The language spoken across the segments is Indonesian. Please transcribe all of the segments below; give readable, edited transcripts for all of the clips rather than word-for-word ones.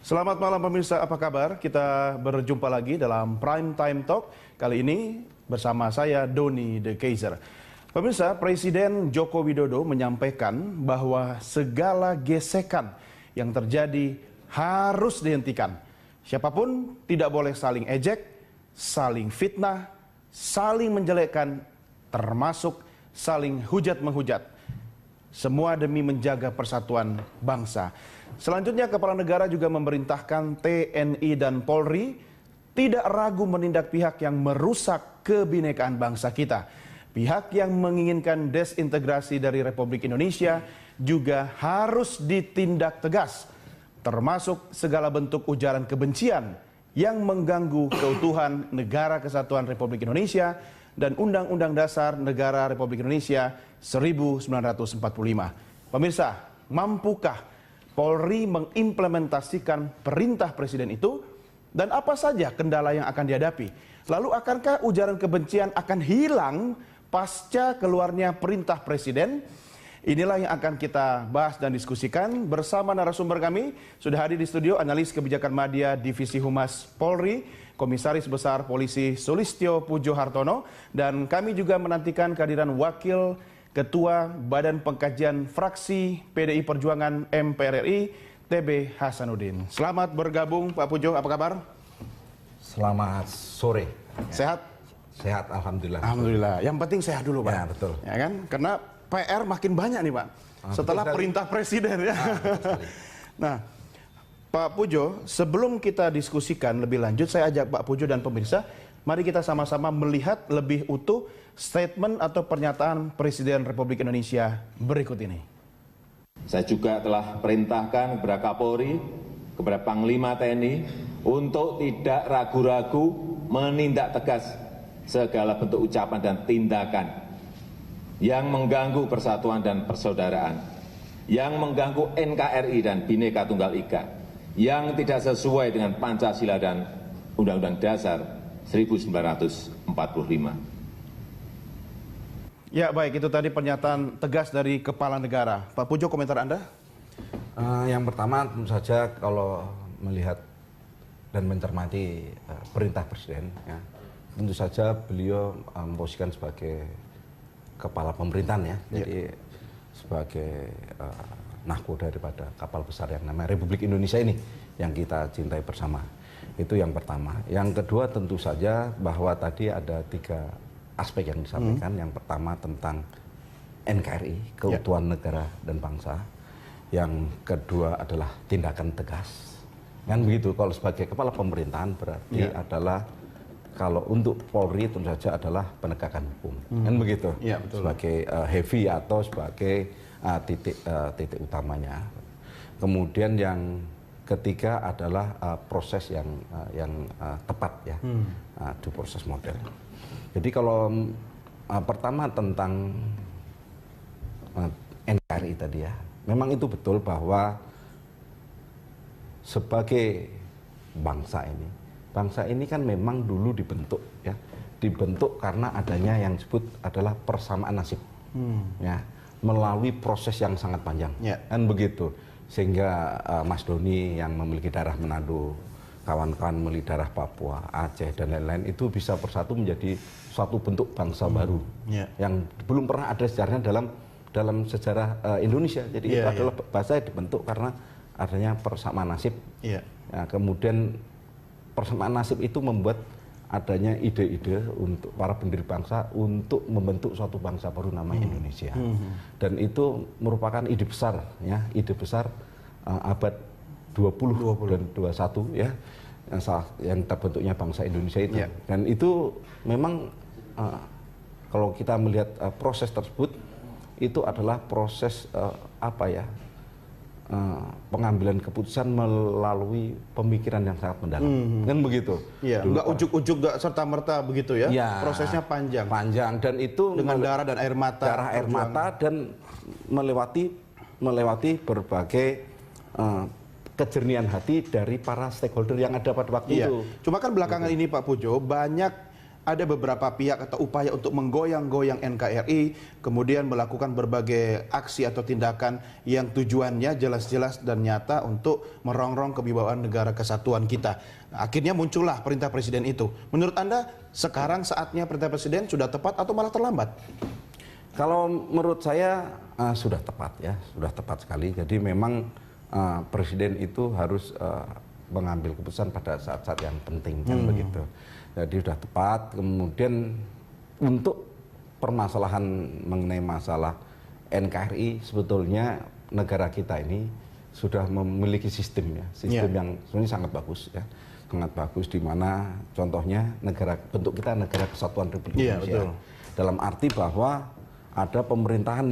Selamat malam pemirsa, apa kabar? Kita berjumpa lagi dalam Prime Time Talk. Kali ini bersama saya Doni The Kaiser. Pemirsa, Presiden Joko Widodo menyampaikan bahwa segala gesekan yang terjadi harus dihentikan. Siapapun tidak boleh saling ejek, saling fitnah, saling menjelekkan, termasuk saling hujat-menghujat. Semua demi menjaga persatuan bangsa. Selanjutnya, Kepala Negara juga memerintahkan TNI dan Polri tidak ragu menindak pihak yang merusak kebinekaan bangsa kita. Pihak yang menginginkan desintegrasi dari Republik Indonesia juga harus ditindak tegas, termasuk segala bentuk ujaran kebencian yang mengganggu keutuhan Negara Kesatuan Republik Indonesia dan Undang-Undang Dasar Negara Republik Indonesia 1945. Pemirsa, mampukah Polri mengimplementasikan perintah Presiden itu? Dan apa saja kendala yang akan dihadapi? Lalu akankah ujaran kebencian akan hilang pasca keluarnya perintah Presiden? Inilah yang akan kita bahas dan diskusikan bersama narasumber kami. Sudah hadir di studio analis kebijakan media Divisi Humas Polri, Komisaris Besar Polisi Sulistyo Pujo Hartono, dan kami juga menantikan kehadiran Wakil Ketua Badan Pengkajian Fraksi PDI Perjuangan MPR RI, TB Hasanuddin. Selamat bergabung Pak Pujo, apa kabar? Selamat sore. Sehat? Sehat, alhamdulillah. Alhamdulillah. Yang penting sehat dulu, Pak. Ya, betul. Ya kan? Karena PR makin banyak nih, Pak. Setelah perintah Presiden ya. Nah, Pak Pujo, sebelum kita diskusikan lebih lanjut, saya ajak Pak Pujo dan pemirsa, mari kita sama-sama melihat lebih utuh statement atau pernyataan Presiden Republik Indonesia berikut ini. Saya juga telah perintahkan kepada Kapolri, kepada Panglima TNI untuk tidak ragu-ragu menindak tegas segala bentuk ucapan dan tindakan yang mengganggu persatuan dan persaudaraan, yang mengganggu NKRI dan Bhinneka Tunggal Ika, yang tidak sesuai dengan Pancasila dan Undang-Undang Dasar 1945. Ya baik, itu tadi pernyataan tegas dari Kepala Negara. Pak Pujo, komentar Anda? Yang pertama tentu saja kalau melihat dan mencermati perintah Presiden, ya, tentu saja beliau memposisikan sebagai kepala pemerintahan ya, jadi sebagai nahkoda daripada kapal besar yang namanya Republik Indonesia ini yang kita cintai bersama. Itu yang pertama. Yang kedua tentu saja bahwa tadi ada 3 aspek yang disampaikan. Yang pertama tentang NKRI, keutuhan negara dan bangsa. Yang kedua adalah tindakan tegas. Kan begitu, kalau sebagai kepala pemerintahan berarti adalah kalau untuk Polri tentu saja adalah penegakan hukum. Kan begitu. Ya, betul. Sebagai heavy atau sebagai titik utamanya. Kemudian yang ketiga adalah proses yang tepat ya, di proses model. Jadi kalau pertama tentang NKRI tadi ya, memang itu betul bahwa sebagai bangsa ini kan memang dulu dibentuk ya, dibentuk karena adanya yang disebut adalah persamaan nasib, ya, melalui proses yang sangat panjang, kan begitu, sehingga Mas Doni yang memiliki darah Manado, kawan-kawan memiliki darah Papua, Aceh dan lain-lain itu bisa bersatu menjadi suatu bentuk bangsa baru yang belum pernah ada sejarahnya dalam sejarah Indonesia. Jadi itu adalah bangsa yang dibentuk karena adanya persamaan nasib. Ya, kemudian persamaan nasib itu membuat adanya ide-ide untuk para pendiri bangsa untuk membentuk suatu bangsa baru namanya Indonesia. Dan itu merupakan ide besar ya, ide besar abad 20 dan 21 ya, yang terbentuknya bangsa Indonesia itu. Dan itu memang kalau kita melihat proses tersebut itu adalah proses pengambilan keputusan melalui pemikiran yang sangat mendalam, kan begitu. Iya, nggak ujuk-ujuk, nggak serta-merta begitu ya. Prosesnya panjang dan itu dengan darah dan air mata, dan melewati berbagai kejernihan hati dari para stakeholder yang ada pada waktu itu. Cuma kan belakangan ini Pak Pujo banyak ada beberapa pihak atau upaya untuk menggoyang-goyang NKRI, kemudian melakukan berbagai aksi atau tindakan yang tujuannya jelas-jelas dan nyata untuk merongrong kewibawaan negara kesatuan kita. Nah, akhirnya muncullah perintah presiden itu. Menurut Anda, sekarang saatnya perintah presiden sudah tepat atau malah terlambat? Kalau menurut saya sudah tepat ya, sudah tepat sekali. Jadi memang presiden itu harus mengambil keputusan pada saat-saat yang penting kan begitu. Jadi sudah tepat. Kemudian untuk permasalahan mengenai masalah NKRI, sebetulnya negara kita ini sudah memiliki sistem ya, sistem yang sebenarnya sangat bagus ya, sangat bagus, di mana contohnya bentuk kita negara kesatuan Republik Indonesia. Betul. Dalam arti bahwa ada pemerintahan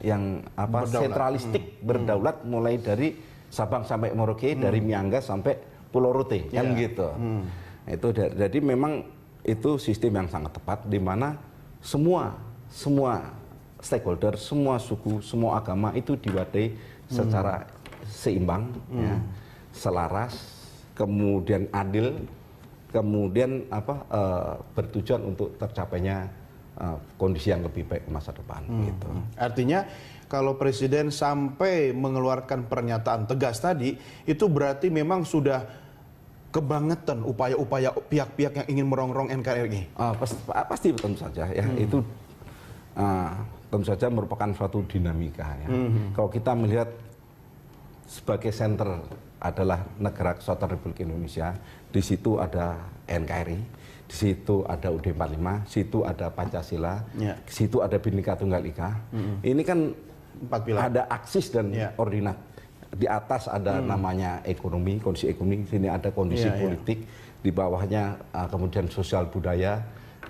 yang sentralistik, berdaulat mulai dari Sabang sampai Merauke, dari Miangas sampai Pulau Rote, kan gitu. Itu jadi memang itu sistem yang sangat tepat, di mana semua stakeholder, semua suku, semua agama itu diwadai secara seimbang, ya, selaras, kemudian adil, kemudian bertujuan untuk tercapainya kondisi yang lebih baik masa depan. Gitu. Artinya kalau presiden sampai mengeluarkan pernyataan tegas tadi, itu berarti memang sudah kebangetan upaya-upaya pihak-pihak yang ingin merongrong NKRI. Pasti tentu saja ya, itu tentu saja merupakan suatu dinamika ya. Kalau kita melihat sebagai center adalah negara kesatuan Republik Indonesia, di situ ada NKRI, di situ ada UUD 45, di situ ada Pancasila, di situ ada Bhinneka Tunggal Ika. Ini kan ada aksis dan ordinat. Di atas ada namanya ekonomi, kondisi ekonomi, sini ada kondisi politik, di bawahnya kemudian sosial budaya.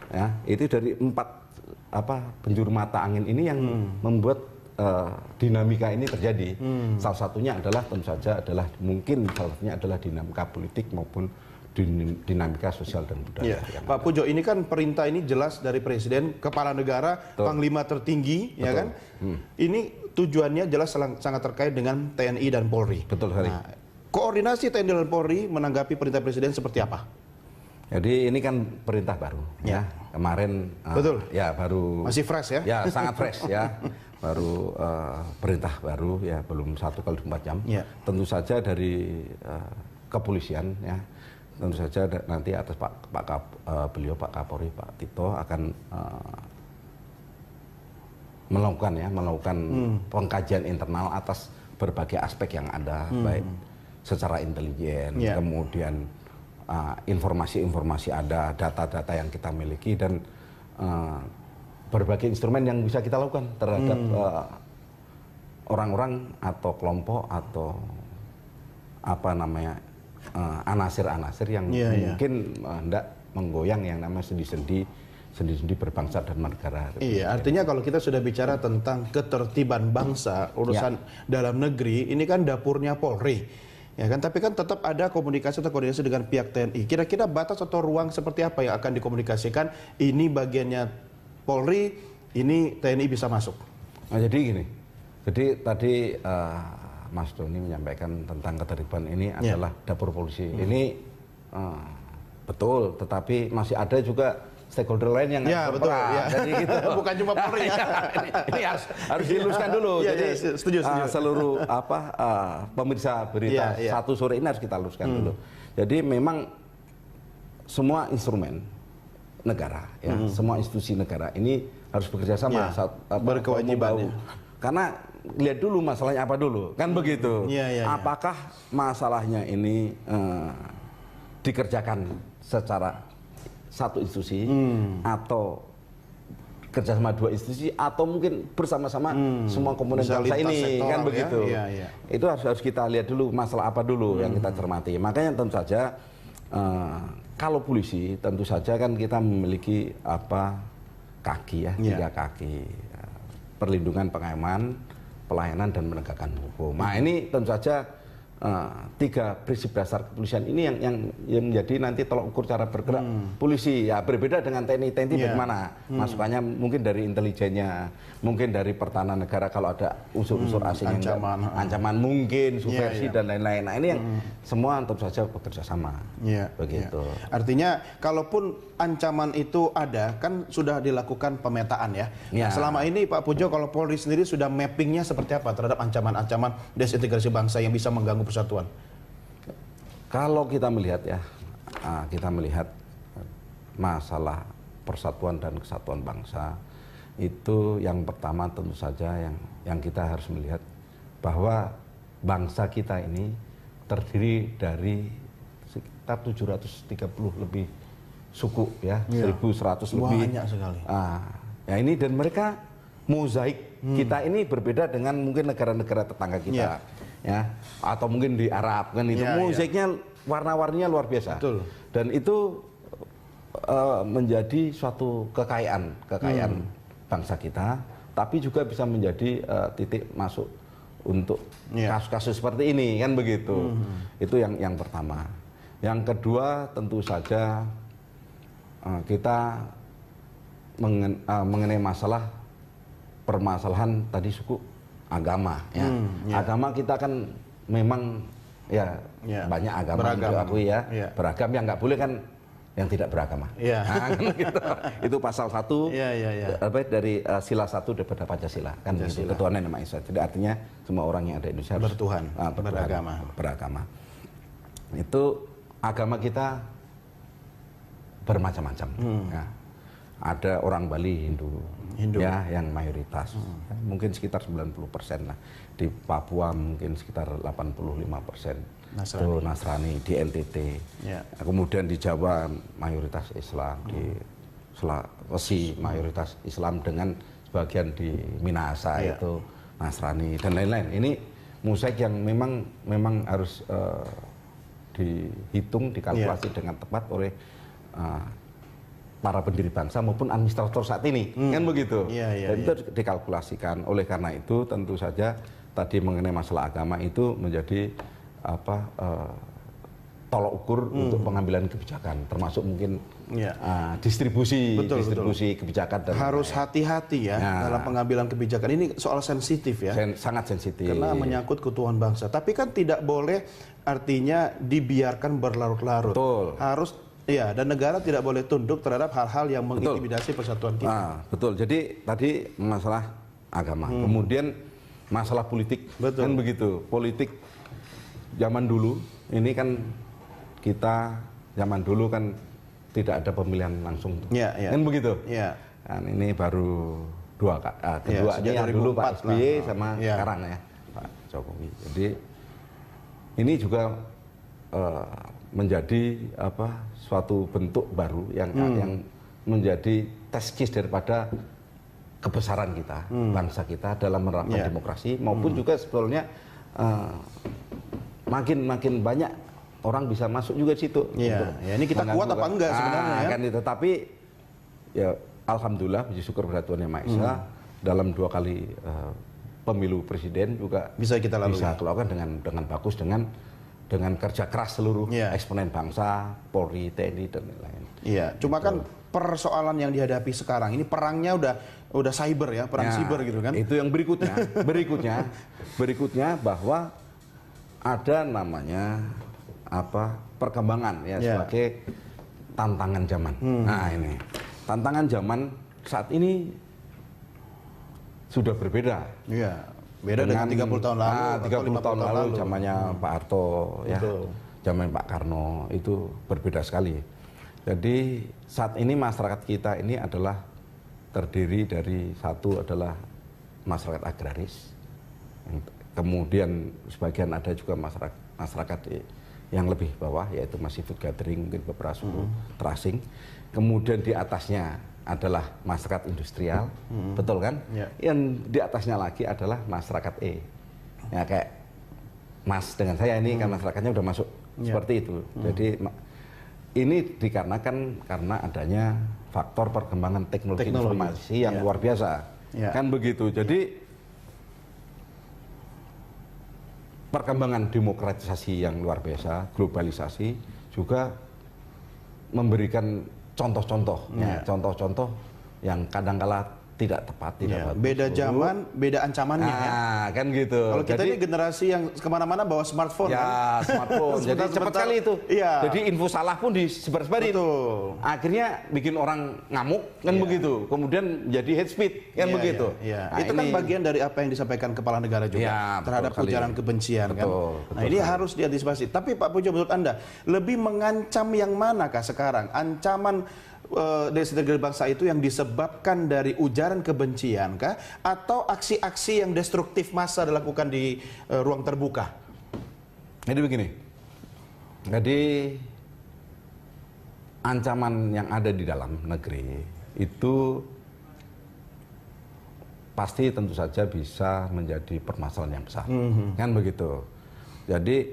Ya, itu dari 4 penjuru mata angin ini yang membuat dinamika ini terjadi. Salah satunya adalah tentu saja adalah mungkin salah satunya adalah dinamika politik maupun dinamika sosial dan budaya. Pak Pujo, ini kan perintah ini jelas dari presiden, kepala negara, panglima tertinggi, ya kan? Ini tujuannya jelas sangat terkait dengan TNI dan Polri. Betul sekali. Nah, koordinasi TNI dan Polri menanggapi perintah presiden seperti apa? Jadi ini kan perintah baru, ya. Kemarin, betul. Ya baru. Masih fresh ya? Ya sangat fresh ya. Baru perintah baru ya, belum 1 kali 24 jam. Tentu saja dari kepolisian ya. Tentu saja nanti atas beliau Pak Kapolri, Pak Tito akan melakukan pengkajian internal atas berbagai aspek yang ada, baik secara intelijen, kemudian informasi-informasi ada, data-data yang kita miliki, dan berbagai instrumen yang bisa kita lakukan terhadap orang-orang atau kelompok atau anasir-anasir yang mungkin hendak menggoyang yang namanya sendi-sendi berbangsa dan bernegara. Iya, artinya kalau kita sudah bicara tentang ketertiban bangsa, urusan dalam negeri, ini kan dapurnya Polri. Ya kan, tapi kan tetap ada komunikasi atau koordinasi dengan pihak TNI. Kira-kira batas atau ruang seperti apa yang akan dikomunikasikan? Ini bagiannya Polri, ini TNI bisa masuk. Nah, jadi gini. Jadi tadi Mas Doni menyampaikan tentang ketertiban ini adalah dapur polisi. Ini betul, tetapi masih ada juga stakeholder lain yang berperan. Jadi gitu. Bukan cuma Polri ya. Ini harus diluruskan dulu. Jadi setuju. Seluruh pemirsa berita satu sore ini harus kita luruskan dulu. Jadi memang semua instrumen negara, ya, semua institusi negara ini harus bekerja sama, berkewajiban. Karena lihat dulu masalahnya apa dulu, kan begitu. Apakah masalahnya ini dikerjakan secara satu institusi atau kerjasama 2 institusi atau mungkin bersama-sama semua komponen bangsa ini, kan begitu. Itu harus kita lihat dulu masalah apa dulu yang kita cermati. Makanya tentu saja kalau polisi tentu saja kan kita memiliki kaki ya, 3 kaki, perlindungan, pengaman, pelayanan, dan menegakkan hukum. Nah ini tentu saja tiga prinsip dasar kepolisian ini yang menjadi nanti tolok ukur cara bergerak polisi. Ya berbeda dengan TNI. TNI bagaimana? Masukannya mungkin dari intelijennya, mungkin dari pertahanan negara kalau ada unsur-unsur asing ancaman mungkin subversi dan lain-lain. Nah ini yang semua tentu saja bekerja sama. Begitu. Artinya kalaupun ancaman itu ada, kan sudah dilakukan pemetaan ya. Nah, selama ini Pak Pujo, kalau Polri sendiri sudah mappingnya seperti apa terhadap ancaman-ancaman desintegrasi bangsa yang bisa mengganggu persatuan? Kalau kita melihat kita melihat masalah persatuan dan kesatuan bangsa, itu yang pertama tentu saja yang kita harus melihat bahwa bangsa kita ini terdiri dari sekitar 730 lebih suku 1.100 lebih. Banyak sekali. Ya ini dan mereka mozaik kita ini berbeda dengan mungkin negara-negara tetangga kita. Atau mungkin di Arab kan itu mozaiknya warna-warninya luar biasa. Betul. Dan itu menjadi suatu kekayaan bangsa kita, tapi juga bisa menjadi titik masuk untuk kasus-kasus seperti ini kan begitu. Itu yang pertama. Yang kedua tentu saja kita mengenai permasalahan tadi suku agama agama kita kan memang banyak agama yang diakui beragam, yang nggak boleh kan yang tidak beragama. Nah, kan gitu. Itu pasal 1 dari sila 1 daripada Pancasila kan begitu, ketuhanan yang Maha Esa. Jadi artinya semua orang yang ada di Indonesia harus beragama. Itu agama kita bermacam-macam. Ada orang Bali Hindu. Yang mayoritas mungkin sekitar 90% lah. Di Papua mungkin sekitar 85% Nasrani, di NTT. Kemudian di Jawa mayoritas Islam, di Sulawesi mayoritas Islam dengan sebagian di Minahasa itu Nasrani dan lain-lain. Ini mozaik yang memang harus dihitung, dikalkulasi dengan tepat oleh para pendiri bangsa maupun administrator saat ini, kan begitu. Dan itu dikalkulasikan. Oleh karena itu tentu saja tadi mengenai masalah agama itu menjadi tolok ukur untuk pengambilan kebijakan, termasuk mungkin distribusi kebijakan. Dan harus hati-hati dalam pengambilan kebijakan. Ini soal sensitif sangat sensitif. Karena menyangkut keutuhan bangsa. Tapi kan tidak boleh artinya dibiarkan berlarut-larut. Harus dan negara tidak boleh tunduk terhadap hal-hal yang mengintimidasi persatuan kita. Betul. Jadi tadi masalah agama, kemudian masalah politik, kan begitu. Politik zaman dulu ini kan kita zaman dulu kan tidak ada pemilihan langsung, kan begitu. Kan ini baru kedua yang dulu Pak SBY sama sekarang Pak Jokowi. Jadi ini juga menjadi suatu bentuk baru yang menjadi test case daripada kebesaran kita, bangsa kita dalam menerapkan demokrasi, maupun juga sebetulnya makin banyak orang bisa masuk juga di situ. Ini kita kuat apa enggak sebenarnya kan itu. Tapi alhamdulillah puji syukur kepada Tuhan Yang Maha Esa, dalam 2 kali pemilu presiden juga bisa kita lakukan dengan bagus, dengan kerja keras seluruh eksponen bangsa, Polri, TNI dan lain-lain. Cuma kan persoalan yang dihadapi sekarang ini perangnya udah cyber perang cyber gitu kan. Itu yang berikutnya bahwa ada namanya perkembangan sebagai tantangan zaman. Nah ini tantangan zaman saat ini sudah berbeda. Beda dengan 30 tahun lalu. 30 tahun lalu zamannya Pak Harto, zaman Pak Karno itu berbeda sekali. Jadi saat ini masyarakat kita ini adalah terdiri dari satu adalah masyarakat agraris, kemudian sebagian ada juga masyarakat yang lebih bawah yaitu masih food gathering, mungkin beberapa suku terasing. Kemudian di atasnya adalah masyarakat industrial, betul kan? Yang di atasnya lagi adalah masyarakat kayak Mas dengan saya ini kan masyarakatnya udah masuk seperti itu. Jadi ini dikarenakan karena adanya faktor perkembangan teknologi informasi yang luar biasa, kan begitu. Jadi perkembangan demokratisasi yang luar biasa, globalisasi juga memberikan contoh-contoh, contoh-contoh yang kadangkala tidak tepat, tidak bagus. Beda zaman, beda ancamannya. Nah, kan gitu. Kalau kita ini generasi yang kemana-mana bawa smartphone. Ya, smartphone. Jadi cepat sekali itu. Iya. Jadi info salah pun disebar-sebarin. Betul. Akhirnya bikin orang ngamuk kan begitu. Kemudian jadi hate speech kan begitu. Nah, itu ini, kan bagian dari apa yang disampaikan kepala negara juga terhadap ujaran kebencian kan. Nah, ini harus diantisipasi. Tapi Pak Pujo, menurut Anda lebih mengancam yang manakah sekarang? Ancaman desintegrasi bangsa itu yang disebabkan dari ujaran kebencian kah, atau aksi-aksi yang destruktif massa dilakukan di ruang terbuka? Jadi begini. Jadi ancaman yang ada di dalam negeri itu pasti tentu saja bisa menjadi permasalahan yang besar. Kan begitu. Jadi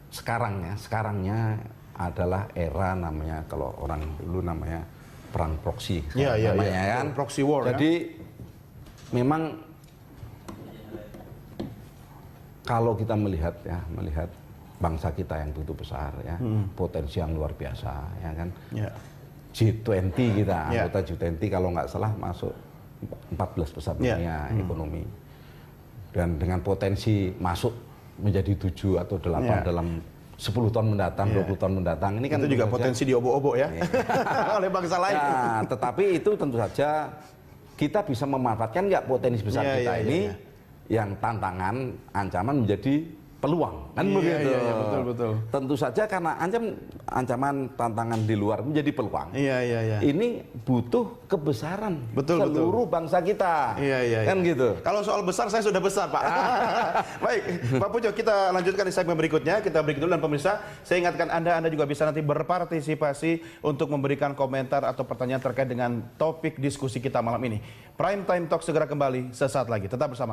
sekarangnya adalah era namanya, kalau orang dulu namanya perang proksi, namanya kan proxy war. Jadi memang kalau kita melihat bangsa kita yang begitu besar potensi yang luar biasa kan. G20 kita, anggota G20 kalau nggak salah masuk 14 besar dunia ekonomi, dan dengan potensi masuk menjadi 7 atau 8 dalam 10 tahun mendatang, 20 tahun mendatang. Ini kan itu juga potensi diobok-obok ya oleh bangsa lain. Nah, tetapi itu tentu saja kita bisa memanfaatkan nggak potensi besar kita ini yang tantangan, ancaman menjadi peluang, kan begitu. Betul. Tentu saja karena ancaman, tantangan di luar menjadi peluang. Ini butuh kebesaran seluruh bangsa kita. Kan gitu. Kalau soal besar, saya sudah besar, Pak. Baik, Pak Pujo, kita lanjutkan di segmen berikutnya. Kita break dulu, dan pemirsa, saya ingatkan Anda juga bisa nanti berpartisipasi untuk memberikan komentar atau pertanyaan terkait dengan topik diskusi kita malam ini. Prime Time Talk segera kembali sesaat lagi. Tetap bersama kami.